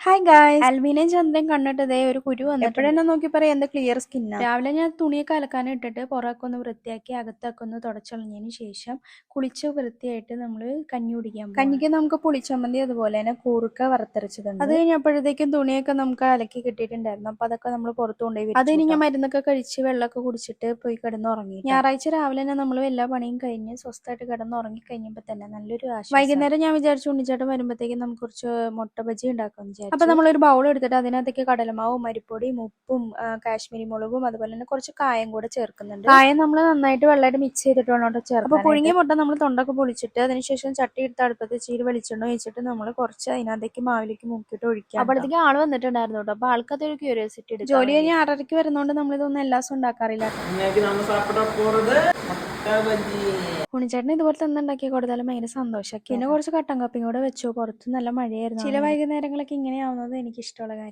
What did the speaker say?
Hi guys, അൽമീനയും ചന്ദ്രൻ കണ്ടിട്ട് ഒരു കുരു വന്നിട്ട് എപ്പോഴെന്നെ നോക്കി പറയാം എന്ത് ക്ലിയർ സ്കിന്നാ. രാവിലെ ഞാൻ തുണിയൊക്കെ അലക്കാൻ ഇട്ടിട്ട് പുറമൊക്കെ ഒന്ന് വൃത്തിയാക്കി അകത്തൊക്കെ ഒന്ന് തുടച്ചളഞ്ഞതിന് ശേഷം കുളിച്ച് വൃത്തിയായിട്ട് നമ്മൾ കഞ്ഞി കുടിക്കാൻ പോകും. കഞ്ഞിക്ക് നമുക്ക് പുളിച്ചമ്മന്തി അതുപോലെ തന്നെ കൂർക്ക വറുത്തരച്ചതുണ്ട്. അത് കഴിഞ്ഞപ്പോഴത്തേക്കും തുണിയൊക്കെ നമുക്ക് അലക്കി കിട്ടിയിട്ടുണ്ടായിരുന്നു. അപ്പൊ അതൊക്കെ നമ്മൾ പുറത്തു കൊണ്ടുപോയി. അത് കഴിഞ്ഞ് ഞാൻ മരുന്നൊക്കെ കഴിച്ച് വെള്ളമൊക്കെ കുടിച്ചിട്ട് പോയി കിടന്നുറങ്ങി. ഞായറാഴ്ച രാവിലെ തന്നെ നമ്മൾ എല്ലാ പണിയും കഴിഞ്ഞ് സ്വസ്ഥമായിട്ട് കിടന്നുറങ്ങി കഴിഞ്ഞപ്പോൾ തന്നെ നല്ലൊരു ആശ്വാസം. വൈകുന്നേരം ഞാൻ വിചാരിച്ചു ഉണ്ണിച്ചേട്ടൻ വരുമ്പോഴത്തേക്കും നമുക്ക് കുറച്ച് മുട്ട ബജി ഉണ്ടാക്കാമെന്ന് വിചാരിച്ചു. അപ്പൊ നമ്മളൊരു ബൗൾ എടുത്തിട്ട് അതിനകത്തേക്ക് കടലമാവും അരിപ്പൊടിയും ഉപ്പും കാശ്മീരി മുളകും അതുപോലെ തന്നെ കുറച്ച് കായം കൂടെ ചേർക്കുന്നുണ്ട്. കായം നമ്മൾ നന്നായിട്ട് വെള്ളമായിട്ട് മിക്സ് ചെയ്തിട്ട് വേണം ചേർക്കാൻ. അപ്പൊ പുഴുങ്ങിയ മുട്ട നമ്മൾ തൊണ്ടൊക്കെ പൊളിച്ചിട്ട് അതിനുശേഷം ചട്ടി എടുത്ത് അടുപ്പത്ത് ചീര് വെളിച്ചെണ്ണ ഒഴിച്ചിട്ട് നമ്മൾ കുറച്ച് അതിനകത്തേക്ക് മാവിലേക്ക് മുക്കിയിട്ട് ഒഴിക്കാം. അപ്പോഴത്തേക്ക് ആള് വന്നിട്ടുണ്ടായിരുന്നു കേട്ടോ. അപ്പൊ ആൾക്കതൊരു ക്യൂരിയോസിറ്റി എടുക്കും. ജോലി കഴിഞ്ഞ് 6:30 വരുന്നോണ്ട് നമ്മൾ ഇതൊന്നും എല്ലാ ദിവസവും ഉണ്ടാക്കാറില്ല. ഉണ്ണിച്ചേട്ടൻ ഇതുപോലെ തന്നെ ഉണ്ടാക്കി കൊടുത്താലും ഭയങ്കര സന്തോഷമൊക്കെ. പിന്നെ കുറച്ച് കട്ടൻ കാപ്പിയും കൂടെ വെച്ചു. പുറത്ത് നല്ല മഴയായിരുന്നു. ചില വൈകുന്നേരങ്ങളൊക്കെ ഇങ്ങനെയാവുന്നത് എനിക്ക് ഇഷ്ടമുള്ള കാര്യം.